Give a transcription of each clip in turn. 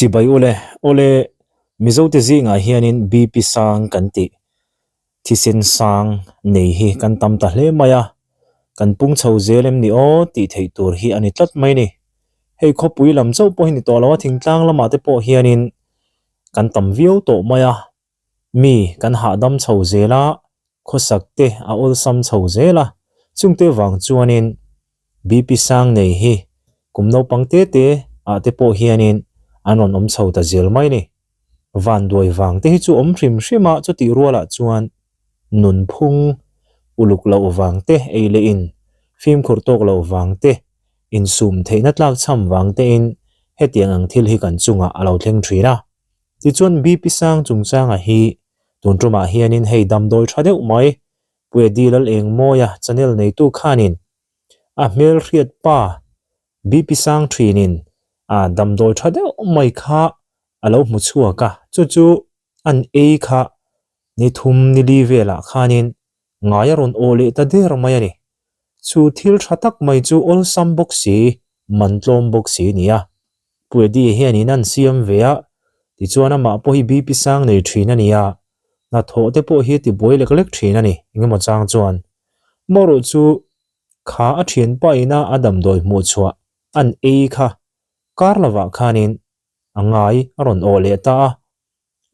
si bai ole mizo te zi nga hianin bp sang kan ti thisin sang nei hi kan tam ta hle maya kan pung chho zelem ni o ti thei tur hi ani tlat mai ni hei khopui lam chau po hin to lawa thingtlang lama te po hianin kan tam viau to maya mi kan ha dam chho zela khosak te a ol sam chho zela chungte wang chuanin bp sang nei hi kumno pangte te a te po hianin anon om chho ta zel mai ni van doi wang te hi chu om hrim hrima chu ti ruala chuan nun phung uluk lo wang te eile in phim khur tok lo wang te in sum theina tlak cham wang te in hetiang ang thil hi kan chunga alo thleng thina ti chuan bp sang chungchanga hi tuntruma hianin hei damdoi thadeu mai pue dilal eng moya channel nei tu khanin a mel riat pa bp sang thinin a damdoi thadeu mai kha alo mu chua ka chu an e kha ni thum ni li vela khanin ngaya ron ole ta der mai ani chu thil thatak mai chu ol sam box si mantlom box si nia pue di hianin an siam vea ti chuan ama po hi bp sang nei thina nia na tho te po hi ti boi lek lek thina ni engemaw chang chuan moro chu kha a thian pa ina adam doi mu chua an e kha karlawa khanin angai aron ole ta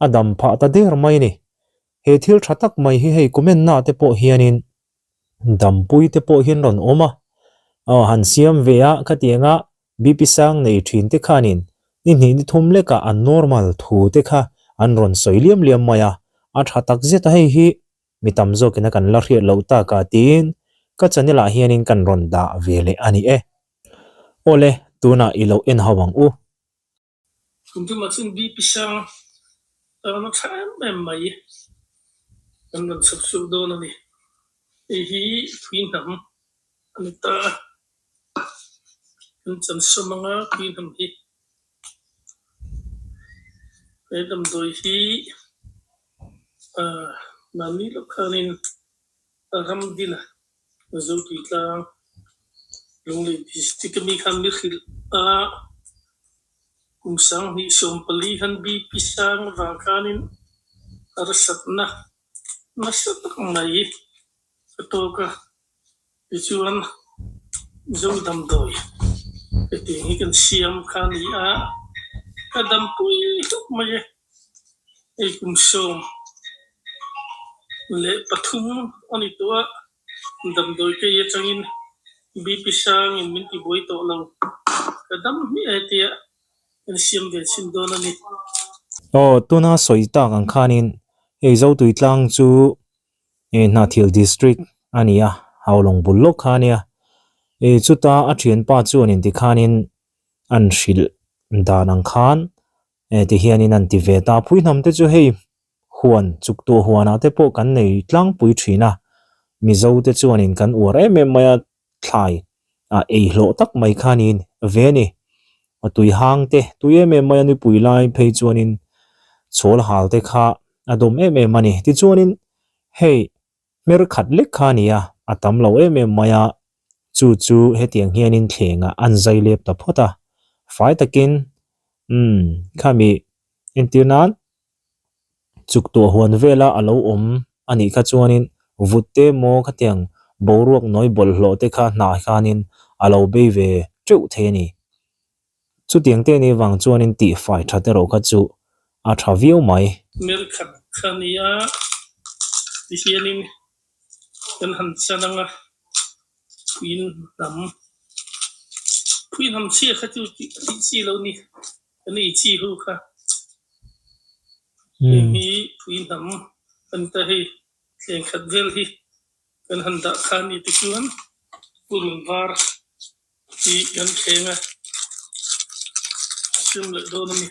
adam pha ta der mai ni he thil thatak mai hi hei comment na te po hianin dampui te po hin ron oma han siam vea khatianga bp sang nei thin te khanin ni thum le ka an normal thu te kha an ron soiliam liam maya a thatak zeta hei hi mitam zo kina kan la hriat lo ta ka tin ka chanela hianin kan ron da vele ani ole tuna ilo en hawang u kuntu machin bp sang no tham mai an ron subsu do na ni hi queen ham anita an chan somanga queen ham hi edam doi hi nani lokhanin ram dina zo kitla lungli district mi khan mi khil kumsang ni sompali han bp sang wangkanin arasatna masat mai katoka ichuan zo dam doi eti hi kan siam khani kadam pui mai ei kumsom le pathum ani to dam doi ke ye changin bp sang in min ti boi to lo kadam mi etia en siam ve sin don ani tuna soita kan khanin ei zo tuitlang chu na thil district ania hawlong bullo khania chuta a thian pa chuan in ti khanin an hril danang khan ti hianin an ti ve ta phui nam te chu hei huan chukto huana te po kan nei tlang pui thina mizo te chuan in kan ur maya thlai ei hlo tak mai khanin ve ni tui hang te tui maya ni pui lai phei chuan in chhol hal te kha adom mani ti chuan in hei mer khat lek khania atam lo maya chu hetiang hianin thlenga anzai lep ta phota fai takin khami intinan chukto huan vela alo om ani kha chuanin vutte mo khatiang boruak noi bol hlo te kha na khanin alo be ve cheu theni chu tiang te ni wang chuanin ti fai thate ro kha chu a thaviau mai mer khat khania ti hianin kan han chananga queen ham chi kha chu chi lo ni ani chi hu kha hi queen ham kan ta hi thleng khat vel hi kan han da khani ti chuan purun var ti kan khenga sim le do ni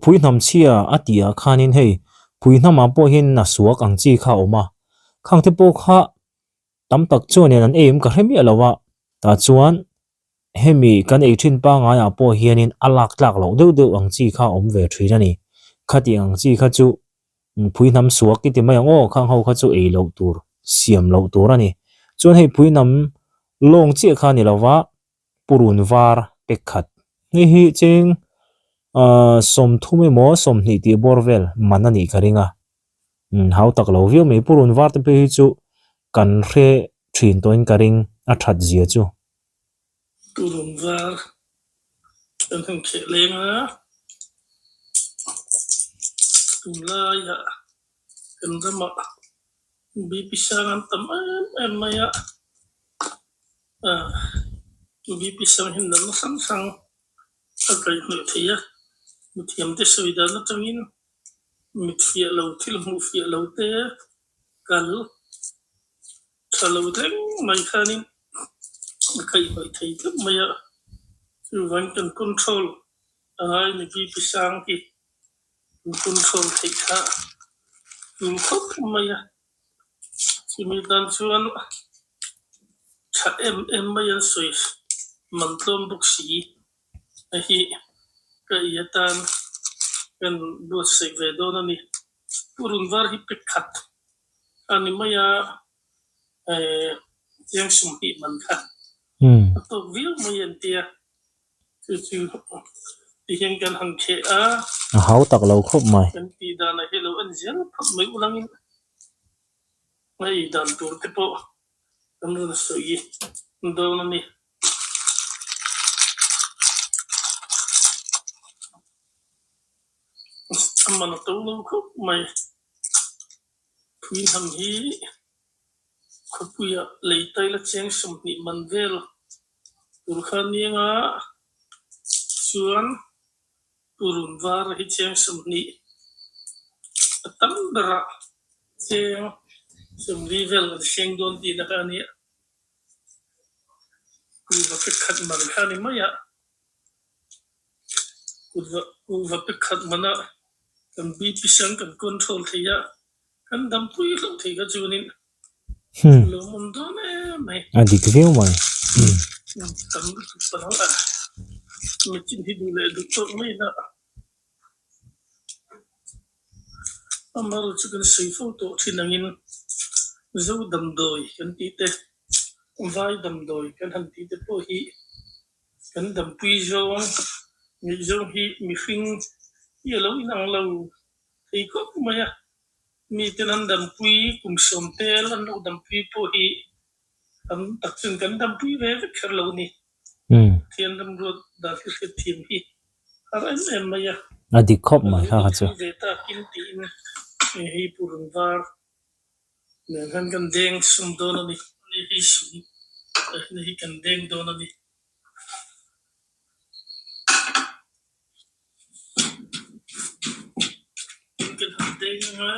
phui nam chia atia khanin hei phui nama po hin na suak ang chi kha oma khang te po kha tam tak chuan an em ka hremi alawa ta chuan hemi kan ei thin pa nga ya po hianin alak tlak lo deuh ang chi kha om ve thina ni khati ang chi kha chu phui nam suak ki ti mai ngo khang ho kha chu ei lo tur siam lo tur ani chuan hei phui nam long chi kha ni lawa purun var pekhat ni hi ching som thume mo som ni ti borvel manani karinga hau tak lo view me purun var te pe hi chu kan re thin toin karing a that zia chu purun var kan thang khe lenga tumla ya kan rama BP sang tam em maya BP sang hin dan sang sang akai hnu thia muthiam te soida na tangin mithia lo thil mu fia lo te kal thalo teng mai khanin akai hoi thei tu maya chu van kan control ai ni BP sang ki control thei kha khop maya simidan chuan cha em maya soi mantlom buksi hi ka yatan kan buat se ve dona ni purun var hi pekhat ani maya yang sum hi man kha to vil mayan tia chu ti hen kan hang khe a hau tak lo khop mai kan ti dana hello an zel phap mai ulangin mai dan tur te po kan ro so yi dona ni amana to lo khop mai phin ham hi khopuya leitai la cheng sum ni manvel turkhania chuan purun var hi cheng sum ni atam dara cheng sum level cheng don ti na kani ku va pekhat man khani maya ku va pekhat mana kan BP sang kan control thia kan dam pui lo thei ga chunin lo mun do ne mai adik view mai tam pa la mi chin hi du le du to mai na amaro chu kan sei photo thinangin zo dam doi kan ti te vai dam doi kan han ti te po hi kan dam pui zo mi zo hi mi fing yelo inang lo thei ko maya mi tenan dam pui kum som tel an lo dam pui po hi am tak chung kan dam pui ve kher lo ni thian dam ro da fi thim hi ar em maya adik khop mai ha chu ve ta kin ti in hi purun var ne kan deng sum do na ni hi sum ni hi kan deng do na ni kan deng ha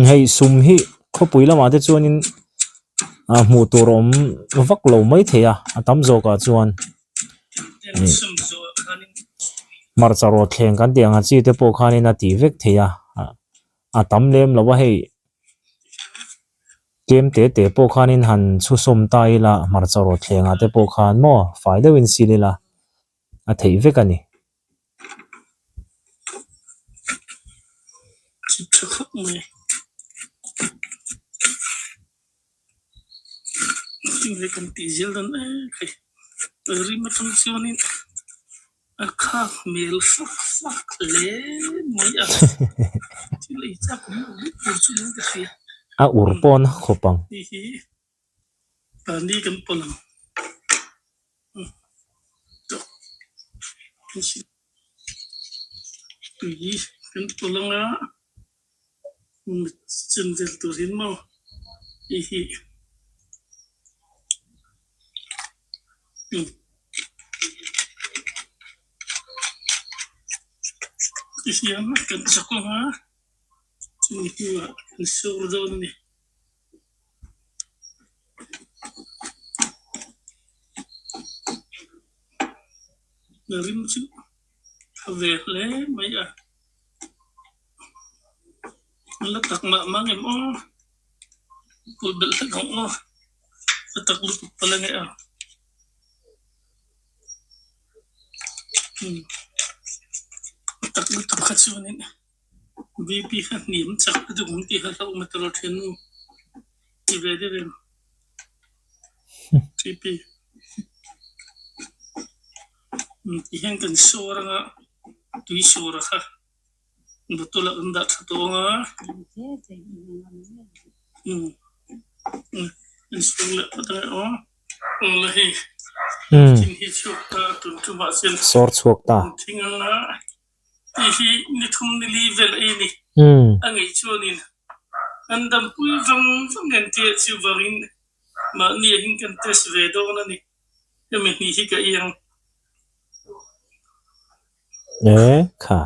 hei sum hi khopui lama te chuanin hmu turom vak lo mai theya atam zo ka chuan sum zo khanin marcharo thleng kan tianga chi te po khanin a ti vek theya atam lem lo wa hei kem te po khanin han chu som tai la marcharo thlenga te po khan mo faida win silila a thei vek ani chip khop mai we kan ti zel dan kai ri ma tam chuanin a kha mel fak le mai a ti le cha ko pu chu ni ka khia a urpon khopang hi pani kan polam to si tu yi kan polanga chen zel tu rin mo hi isian kan sakonga ni hiwa kan sordo ni narim chu have le mai a la tak ma mangem o ko bel tak o tak lu pala nge a tak lu tak khachunin BP khan nim chak du ngum ti ha lo metro then ti ve de VP thì hiện cần số ra tùy số ra ha betul lah endak satu orang insulat patang orang lahi chính hi chụp ta tụi chúng bạn xem sort chuak ta chính là hi ni thum ni level ini anh ấy cho nên anh đâm pui vong vong ngàn tiệt siêu varin mà ni hình cần test về đó là ni cái mình hi cái yang khai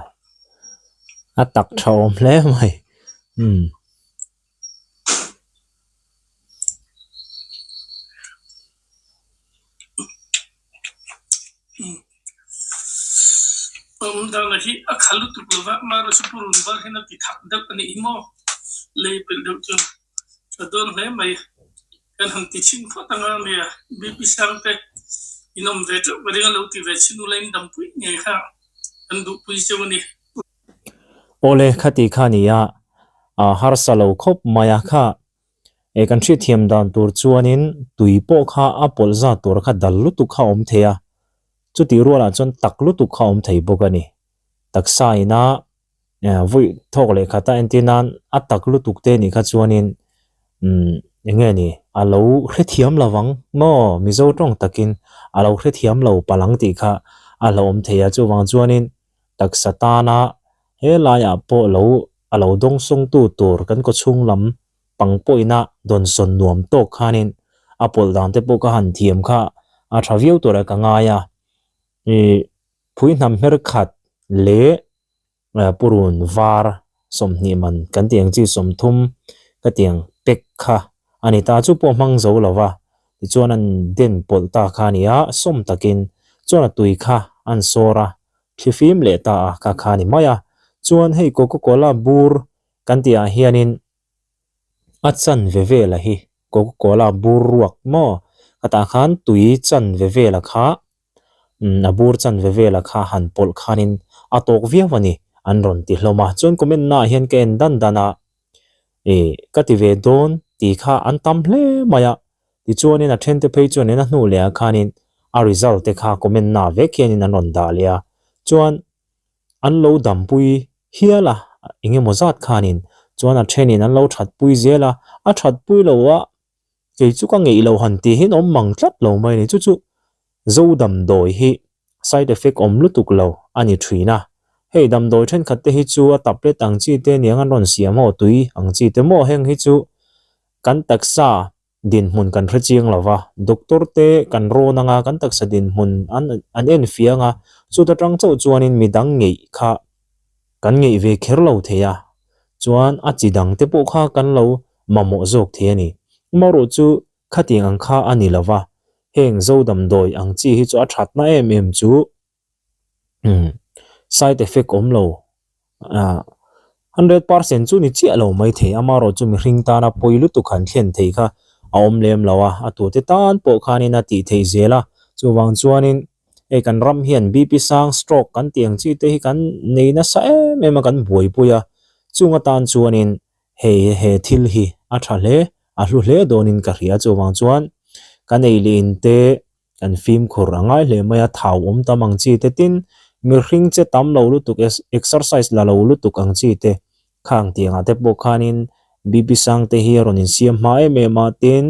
tặc trộm lẽ mày đang là hi akhalu tu lova mà rồi supurun var hena ti thak dak ani imo lei pel do chu sadon le mai kan han ti chin pho tanga me BP sang te inom ve chu bari lo ti ve chinu lain dam pui nge kha an du pui chu ni ole khati khania har salo khop maya kha e kan thi thiam dan tur chuanin tuipo kha apol za tur kha dallu tu kha om theya chu ti ruala chon taklu tu kha om thei bokani taksa ina vui thok le khata antinan ataklu tukte ni kha chuanin enge ni alo hrethiam lawang mo mizo tong takin alo hrethiam lo palang ti kha alo om theya chu wang chuanin taksatana he laya po lo alo dong song tu tur kan ko chung lam pangpoina don son nuam to khanin apol dan te po ka han thiam kha a thaviu to ra ka nga ya phui nam her khat le purun var somni man kan tiang chi som thum ka tiang pek kha ani ta chu po mang zo lawa ti chuan an den pol ta khania som takin chuan tui kha an sora phifim le ta ka khani maya chuan hei coca cola bur kan tia hianin achan veve la hi coca cola bur ruak mo kata khan tui chan veve la kha abur chan veve la kha han pol khanin atok viawani anron ti hloma chon comment na hian ken dan dana kati ve don ti kha an tam hle maya ti chuanin a then te phei chuan na hnu le khanin a result te kha comment na ve khianin anon dalia chuan an lo dam pui hiala inge mozat khanin chuan a thenin an lo that pui zela a that pui lo wa ke chu ka ngei lo han ti hin om mang tlat lo mai ni chu chu zo dam doi hi side effect om lutuk lo ani thina hei dam doi then khat te hi chu a tablet ang chi te niang an ron siam ho tui ang chi te mo heng hi chu kan taksa din mun kan raching lawa doctor te kan ro na nga kan taksa din mun an en fianga chu ta tang chau chuanin midang ngei kha kan ngei ve kherlo theya chuan a chidang te po kha kan lo mamo jok the ni maro chu khating ang kha ani lawa heng zo dam doi ang chi hi chu a that na em chu side effect om lo 100% chu ni chi lo mai the amaro chu mi ring ta na poilu tu khan thlen thei kha aom lem lawa atu te tan po khani na ti thei zela chu wang chuanin e kan ram hian BP sang stroke kan tiang chi te hi kan nei na sa em kan buai puya chunga tan chuanin he thil hi a thale a hlu hle donin ka ria chu wang chuan kan ei lin te kan film khur angai hle maya thau om tamang chi te tin mi ring che tam lo lu tuk exercise la lo lu tuk ang chi te khang tiang ate po khanin BP sang te hi ronin siam ma ma tin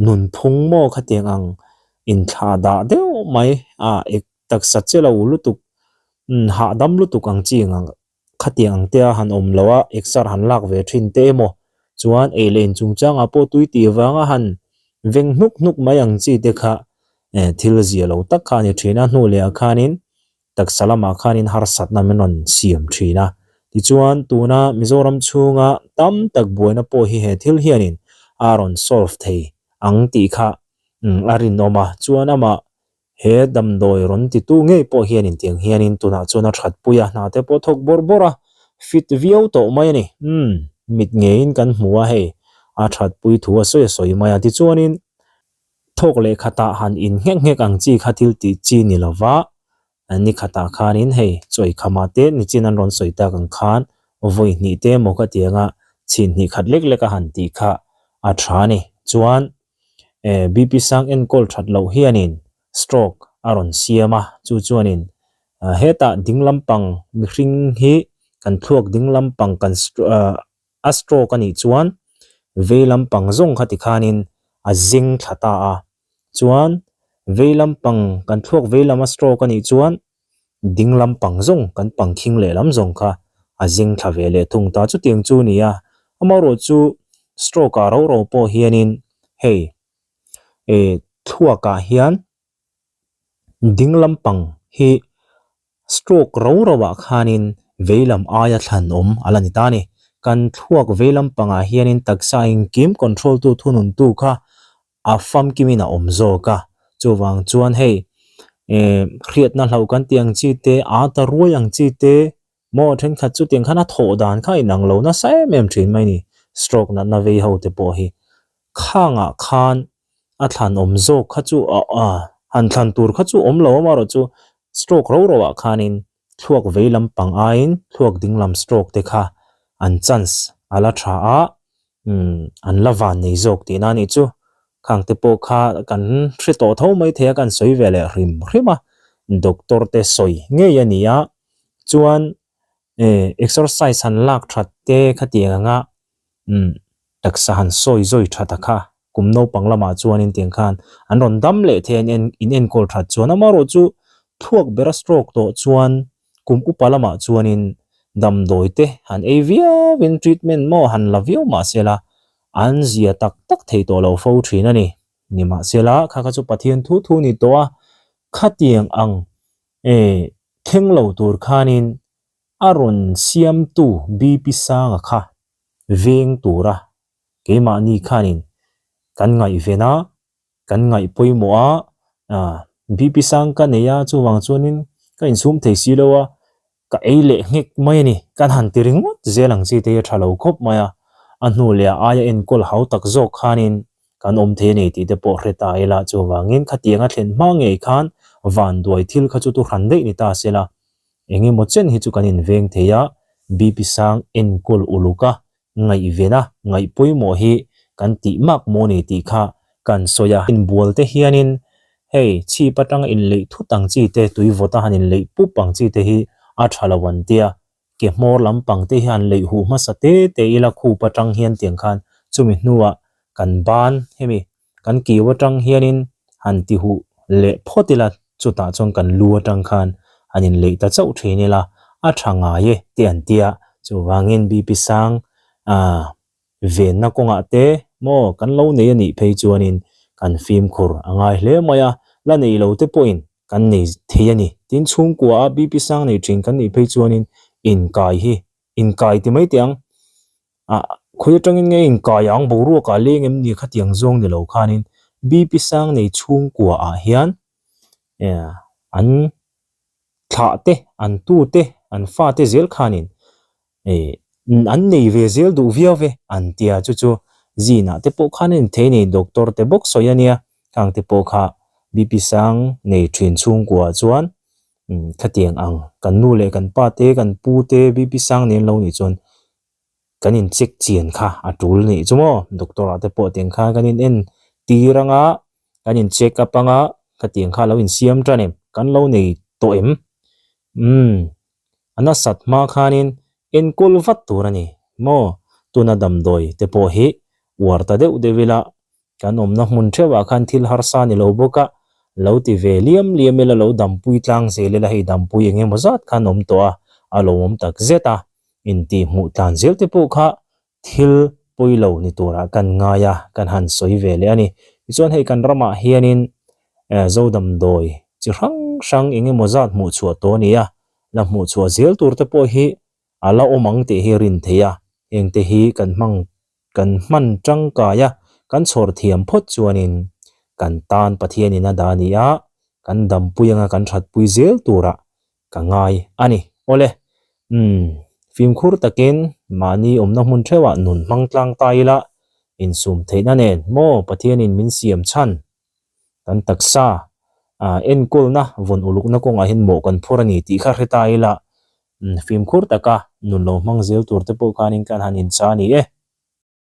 nun phung mo khatiang ang in tha da deu mai ek tak sa che lo lu tuk ha dam lu tuk ang chi ang khatiang te han om lawa exer han lak ve thin te mo chuan e len chung chang a po tui ti wanga han veng nuk mai ang chi te kha thil zia lo tak kha ni thina hnu le khanin tak salama khanin har sat na menon siam thina ti chuan tuna mizoram chunga tam tak boina po hi he thil hianin aron solve thei ang ti kha arin noma chuan ama he dam doi ron ti tu nge po hianin tiang hianin tuna chuna that puya na te po thok borbora fit vio to mai ni mit ngein kan hmuwa he a that pui thuwa soi maya ti chuanin thok le khata han in ngek ang chi khathil ti chi ni lawa ani khata khanin hei choi khamate ni chinan ron soita kan khan voi ni te mo ka tianga chin ni khat lek leka han ti kha a thani chuan BP sang enkol that lo hianin stroke aron siama chu chuanin heta dinglampang mihring hi kan thuak dinglampang kan a stroke ani chuan veilampang zong khati khanin a zing thata a chuan veilampang kan thuak veilama stroke ani chuan dinglampang zong kan pangkhing le lam zong kha a zing thave le thungta chu tiang chu nia amaro chu stroke a ro po hianin hei thuaka hian dinglampang hi stroke ro wa khanin veilam aya thlan alani tani kan thuak veilampanga hianin taksa in kim control tu thunun tu kha a fam kimina omzo ka chuwang chuan hei khriat na hlau kan tiang chi te a ta ruayang chi te mo then khat chu tiang khana tho dan kha inang lo na sai mem thin mai ni stroke na vei ho te po hi khanga khan a thlan omzo kha chu han thlan tur kha chu omlo maro chu stroke ro wa khanin thuak veilam pang ain thuak dinglam stroke te kha an chance ala tha a an lawan nei jok ti na ni chu khang te po kha kan thri to tho mai the kan soi vele rim rima doctor te soi nge yania chuan exercise han lak that te khatianga nga taksa han soi zoi thata kha kumno panglama chuan in tiang khan an ron dam le the in enkol that chuan amaro chu thuak bera stroke to chuan kum upalama chuan in dam doite han avia win treatment mo han lavio ma sela an zia tak thei to lo fo thina ni nima sela kha chu pathian thu ni to a khatiang ang thenglo tur khanin aron siam tu BP sanga kha veng tura keima ni khanin kan ngai vena kan ngai poimo a BP sang ka neya chu wang chuanin ka insum thei si lowa ka eile ngek mai ni kan han tiring zelang chi te thalo khop maya anu le aya en kol hau tak zo khanin kan om the nei ti te po reta ela chu wangin khatianga thlen ma ngei khan van duai thil kha chu tu ran dei ni ta sela engi mo chen hi chu kan in veng theya BP sang en kol uluka ngai vena ngai poimo hi kan ti mak mo ni ti kha kan soya in bualte hianin hei chi patang in le thu tang chi te tui vota hanin le pu pang chi te hi a thalawan tia ke mor lam pang te hian le hu ma sa te ila khu patang hian tiang khan chumi hnuwa kan ban hemi kan ki watang hianin han ti hu le photila chuta chong kan lu atang khan anin le ta chau thinela a thanga ye tian tia chu wangin BP sang ven na konga te mo kan lo nei ani phei chuanin kan film khur angai hle maya la nei lo te point kan nei theiani tin chung kwa BP sang nei tring kan nei phei chuanin in kai ti mai tiang khoi tangin nge in kai ang boru ka lengem ni khatiang zong ni lo khanin BP sang nei chung kwa a hian an tha te an tu te an fa te zel khanin an nei ve zel du via ve an tia chu zina te po khanin theini doctor te bok soyania kang te po kha BP sang nei thin chung kwa chuan khatiang ang kan nu le kan pa te kan pu te BP sang nen lo ni chon kanin check chien kha atul ni chumo doctor ate po teng kha kanin en tiranga kanin check up anga khatiang kha lo in siam tranem kan lo nei to ana satma khanin en kolvat turani mo tuna dam doi te po hi warta de udevila kan omna mun thewa khan thil harsa ni lo boka lo ti ve liam ela lo dampui tlang zele la hei dampui enge mozat khan om to a alo om tak zeta in ti mu tlan zel te po kha thil poilo ni tura kan ngaya kan han soi vele ani chon hei kan rama hianin zodam doi chi rang enge mozat mu chua to nia la mu chua zel tur te po hi ala omang te hi rin theya eng te hi kan man tang kaya kan chhor thiam phot chuanin kan tan pathian ina dania kan dampuyanga kan that pui zel tura ka ngai ani ole film khur takin mani omna mun thewa nun mangtlang taila in sum theina nen mo pathian in min siam chan kan taksa en kul na von uluk na ko nga hin mo kan phurani ti kha retaila film khur taka nun lo mang zel tur te po kanin kan hanin cha ni